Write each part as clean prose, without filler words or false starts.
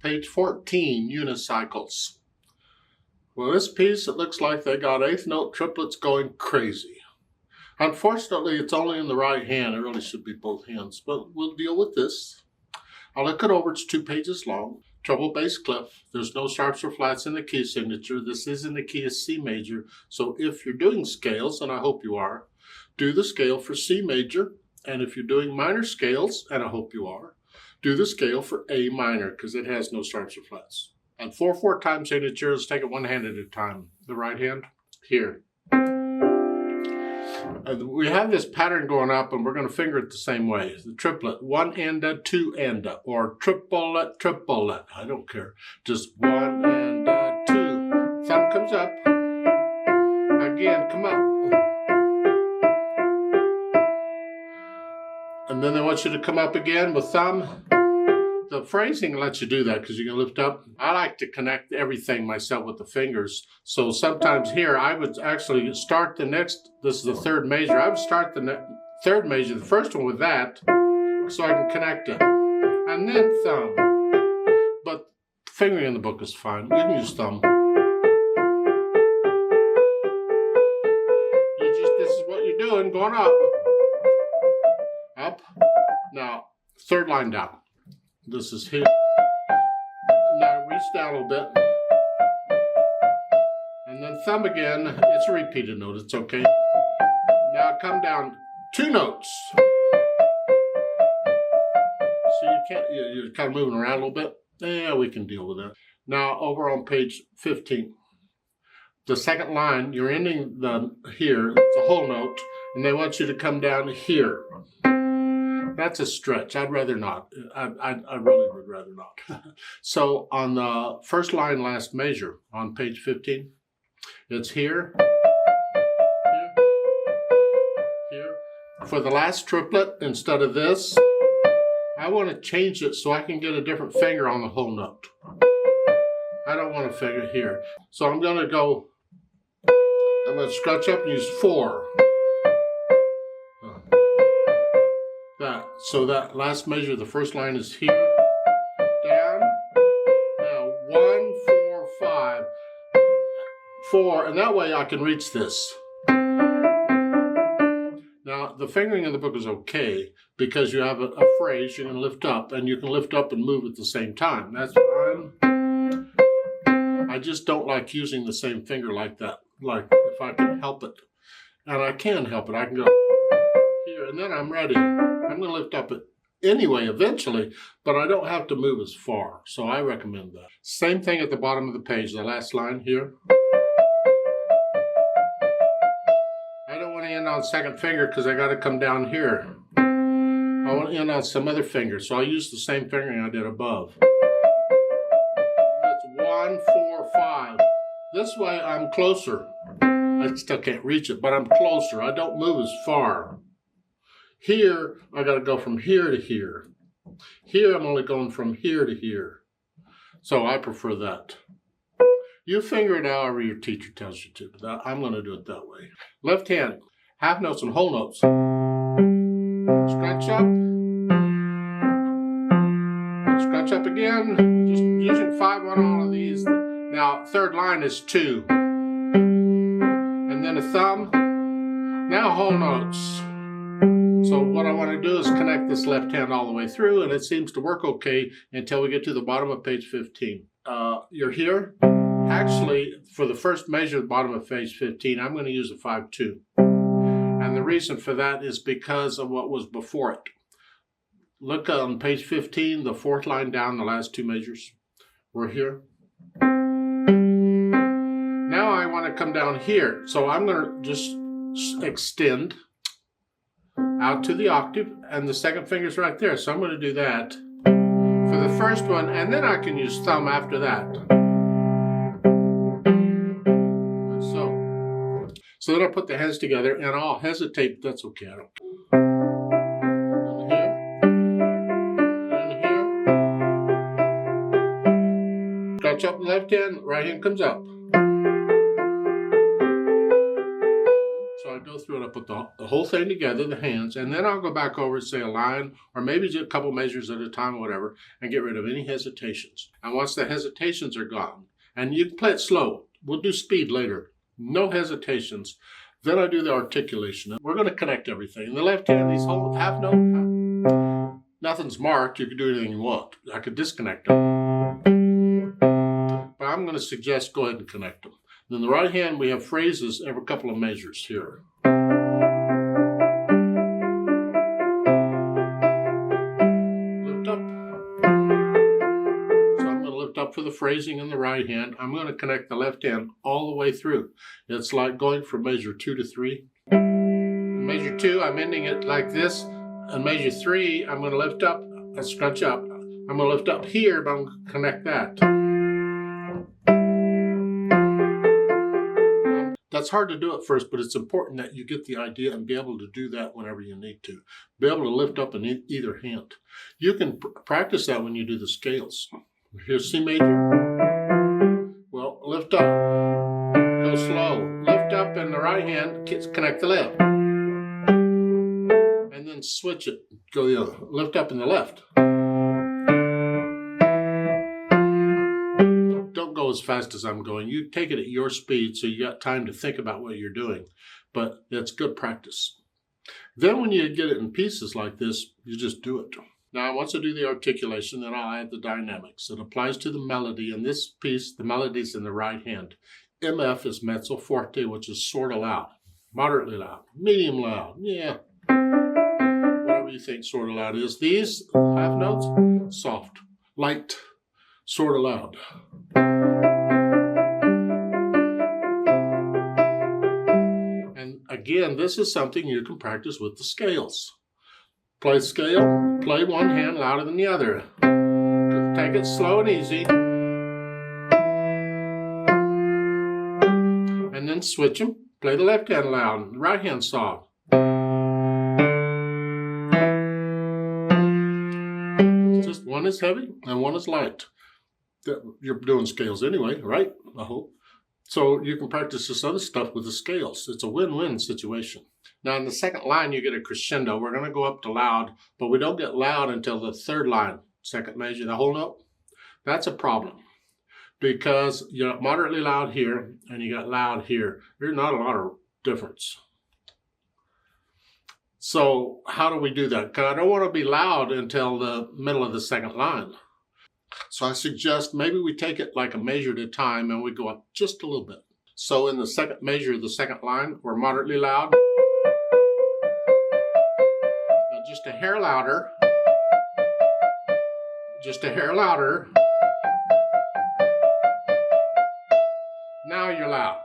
Page 14, Unicycles. Well, this piece, it looks like they got eighth note triplets going crazy. Unfortunately, it's only in the right hand. It really should be both hands, but we'll deal with this. I'll look it over. It's 2 pages long. Treble bass clef. There's no sharps or flats in the key signature. This is in the key of C major. So if you're doing scales, and I hope you are, do the scale for C major. And if you're doing minor scales, and I hope you are, do the scale for A minor, because it has no sharps or flats. And 4/4 time signature, let's take it one hand at a time. The right hand, here. We have this pattern going up, and we're going to finger it the same way. The triplet, 1-enda, 2-enda, or triplet, triplet. I don't care. Just 1-enda, 2. Thumb comes up. Again, come up. And then they want you to come up again with thumb. The phrasing lets you do that because you can lift up. I like to connect everything myself with the fingers. So sometimes here I would actually start the next, this is the third measure. I would start the third measure, the first one with that, so I can connect it. And then thumb. But fingering in the book is fine. You can use thumb. This is what you're doing, going up. Up. Now, third line down. This is here. Now reach down a little bit. And then thumb again. It's a repeated note. It's okay. Now come down 2 notes. So you can't, you're kind of moving around a little bit. Yeah, we can deal with that. Now over on page 15. The second line, you're ending here. It's a whole note. And they want you to come down here. That's a stretch. I'd rather not. I really would rather not. So on the first line, last measure on page 15, it's here, here, here. For the last triplet, instead of this, I want to change it so I can get a different finger on the whole note. I don't want to finger here. So I'm going to scratch up and use 4. So that last measure, the first line is here, down, now 1, 4, 5, 4, and that way I can reach this. Now, the fingering in the book is okay because you have a phrase you can lift up, and you can lift up and move at the same time. That's fine. I just don't like using the same finger like that, like if I can help it. And I can help it. I can go here, and then I'm ready. I'm going to lift up it anyway eventually, but I don't have to move as far, so I recommend that. Same thing at the bottom of the page, the last line here. I don't want to end on second finger because I got to come down here. I want to end on some other finger, so I'll use the same fingering I did above. That's 1, 4, 5. This way I'm closer. I still can't reach it, but I'm closer. I don't move as far. Here, I got to go from here to here. Here, I'm only going from here to here. So I prefer that. You finger it however your teacher tells you to. But I'm going to do it that way. Left hand, half notes and whole notes. Scratch up. Scratch up again. Just using 5 on all of these. Now, third line is 2. And then a thumb. Now whole notes. So what I want to do is connect this left hand all the way through, and it seems to work okay until we get to the bottom of page 15. You're here. Actually, for the first measure at the bottom of page 15, I'm going to use a 5-2. And the reason for that is because of what was before it. Look on page 15, the 4th line down, the last 2 measures. We're here. Now I want to come down here. So I'm going to just extend out to the octave, and the second finger's right there. So I'm going to do that for the first one, and then I can use thumb after that. So then I'll put the hands together, and I'll hesitate, but that's okay. I don't care. And here. Scratch up the left hand, right hand comes up. So I go through through it. I'll put the whole thing together, the hands, and then I'll go back over and say a line, or maybe just a couple measures at a time, whatever, and get rid of any hesitations. And once the hesitations are gone, and you can play it slow. We'll do speed later. No hesitations. Then I do the articulation. We're going to connect everything. In the left hand, these whole half note, nothing's marked. You can do anything you want. I could disconnect them. But I'm going to suggest go ahead and connect them. Then the right hand, we have phrases every couple of measures here. Lift up. So I'm going to lift up for the phrasing in the right hand. I'm going to connect the left hand all the way through. It's like going from measure 2 to 3. Measure 2, I'm ending it like this. And measure 3, I'm going to lift up and scrunch up. I'm going to lift up here, but I'm going to connect that. That's hard to do at first, but it's important that you get the idea and be able to do that whenever you need to. Be able to lift up in either hand. You can practice that when you do the scales. Here's C major. Well, lift up. Go slow. Lift up in the right hand, connect the left. And then switch it. Go the other. Lift up in the left. Don't go as fast as I'm going. You take it at your speed so you got time to think about what you're doing. But it's good practice. Then when you get it in pieces like this, you just do it. Now once I do the articulation, then I'll add the dynamics. It applies to the melody. In this piece, the melody's in the right hand. MF is mezzo forte, which is sort of loud. Moderately loud. Medium loud. Yeah. Whatever you think sort of loud is. These half notes, soft. Light. Sort of loud. And again, this is something you can practice with the scales. Play scale, play one hand louder than the other. Take it slow and easy. And then switch them. Play the left hand loud and the right hand soft. It's just one is heavy and one is light. You're doing scales anyway, right? I hope. So you can practice this other stuff with the scales. It's a win-win situation. Now in the second line, you get a crescendo. We're going to go up to loud, but we don't get loud until the third line. Second measure, the whole note. That's a problem because you're moderately loud here and you got loud here. There's not a lot of difference. So how do we do that? Because I don't want to be loud until the middle of the second line. So I suggest maybe we take it like a measure at a time and we go up just a little bit. So in the second measure, the second line, we're moderately loud. Now just a hair louder. Just a hair louder. Now you're loud.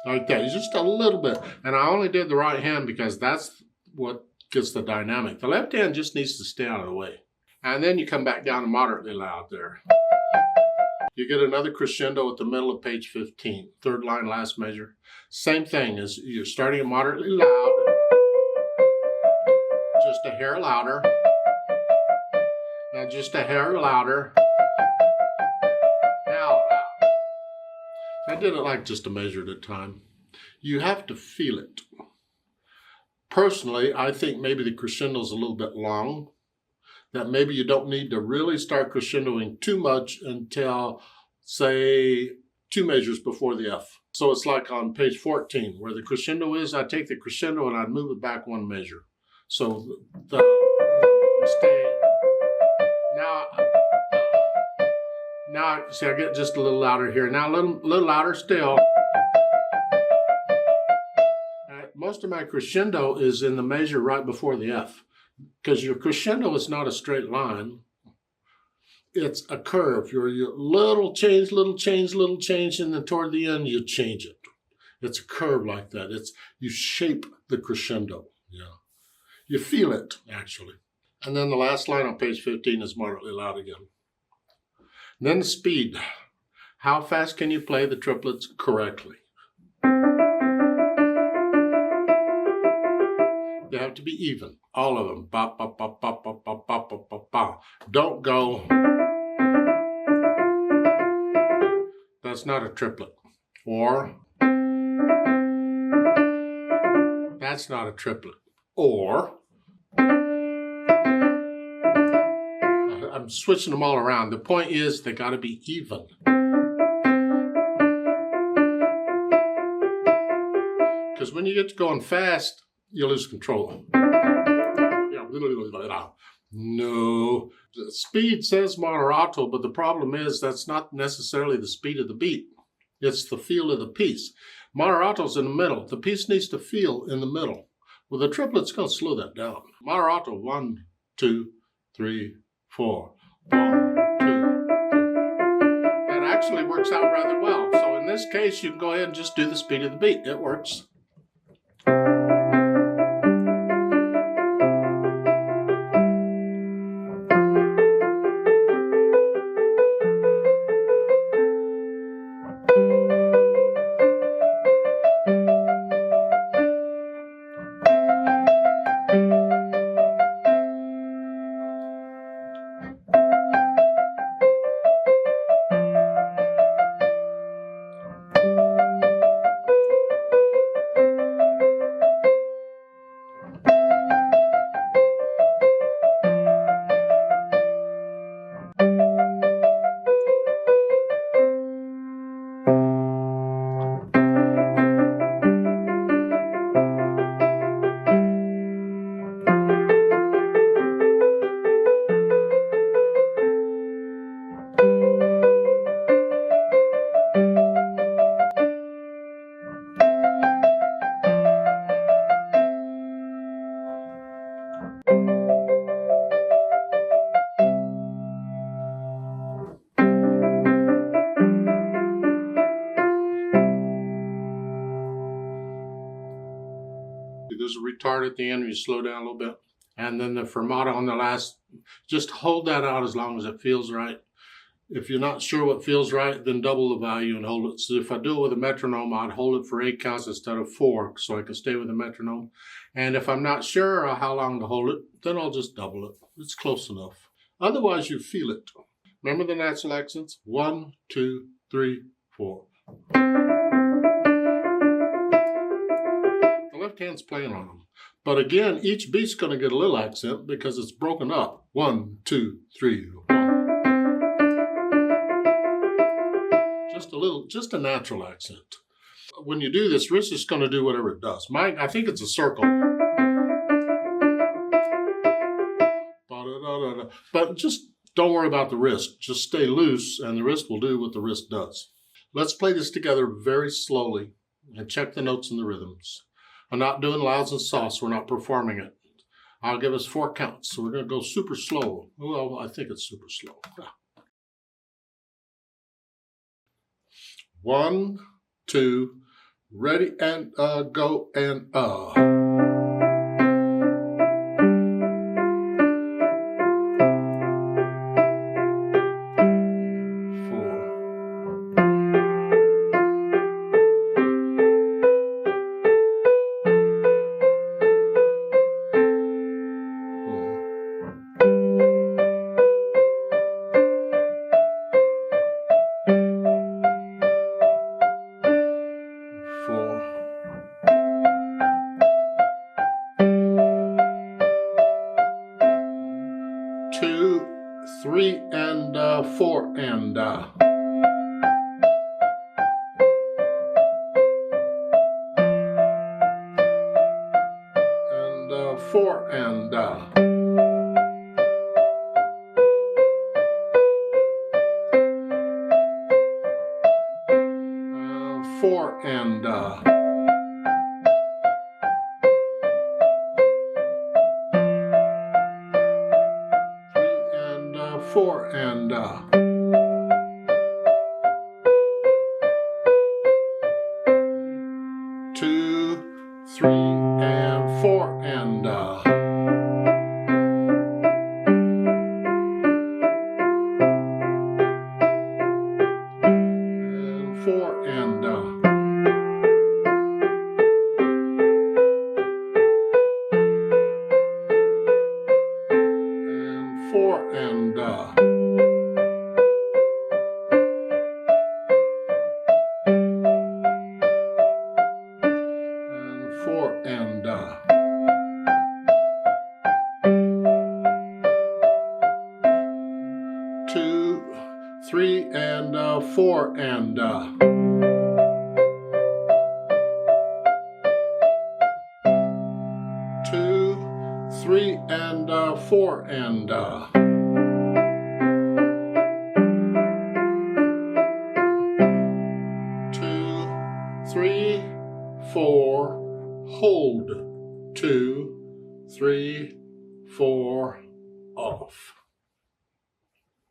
Like that, just a little bit. And I only did the right hand because that's what gets the dynamic. The left hand just needs to stay out of the way. And then you come back down to moderately loud there. You get another crescendo at the middle of page 15. Third line, last measure. Same thing as you're starting at moderately loud. Just a hair louder. Now just a hair louder. Now loud. I did it like just a measure at a time. You have to feel it. Personally, I think maybe the crescendo is a little bit long. That maybe you don't need to really start crescendoing too much until, say, 2 measures before the F. So it's like on page 14, where the crescendo is, I take the crescendo and I move it back 1 measure. So now, see, I get just a little louder here. Now a little louder still. Most of my crescendo is in the measure right before the F. Because your crescendo is not a straight line. It's a curve. Your little change, and then toward the end you change it. It's a curve like that. You shape the crescendo. Yeah. You feel it, actually. And then the last line on page 15 is moderately loud again. And then the speed. How fast can you play the triplets correctly? They have to be even. All of them. Ba, ba, ba, ba, ba, ba, ba, ba, ba, ba. Don't go. That's not a triplet. Or That's not a triplet. Or, I'm switching them all around. The point is they got to be even. Because when you get to going fast, you lose control. No, the speed says moderato, but the problem is that's not necessarily the speed of the beat. It's the feel of the piece. Moderato's in the middle. The piece needs to feel in the middle. Well, the triplet's going to slow that down. Moderato, 1, 2, 3, 4. 1, 2. That actually works out rather well. So in this case, you can go ahead and just do the speed of the beat. It works. There's a retard at the end where you slow down a little bit. And then the fermata on the last, just hold that out as long as it feels right. If you're not sure what feels right, then double the value and hold it. So if I do it with a metronome, I'd hold it for 8 counts instead of 4, so I can stay with the metronome. And if I'm not sure how long to hold it, then I'll just double it. It's close enough. Otherwise, you feel it. Remember the natural accents? 1, 2, 3, 4. The left hand's playing on them. But again, each beat's going to get a little accent because it's broken up. 1, 2, 3, 4. Just a natural accent. When you do this, wrist is going to do whatever it does. I think it's a circle. But just don't worry about the wrist. Just stay loose and the wrist will do what the wrist does. Let's play this together very slowly and check the notes and the rhythms. I'm not doing louds and softs. We're not performing it. I'll give us 4 counts. So we're going to go super slow. Well, I think it's super slow. 1, 2, ready and go and 4. 2, 3, and 4, and 4, and 4, and 4, and 2, 3, and 4, and 4, and 4, and 3 and 4 and 2, 3 and 4 and 2, 3, 4, hold, 2, 3, 4, off.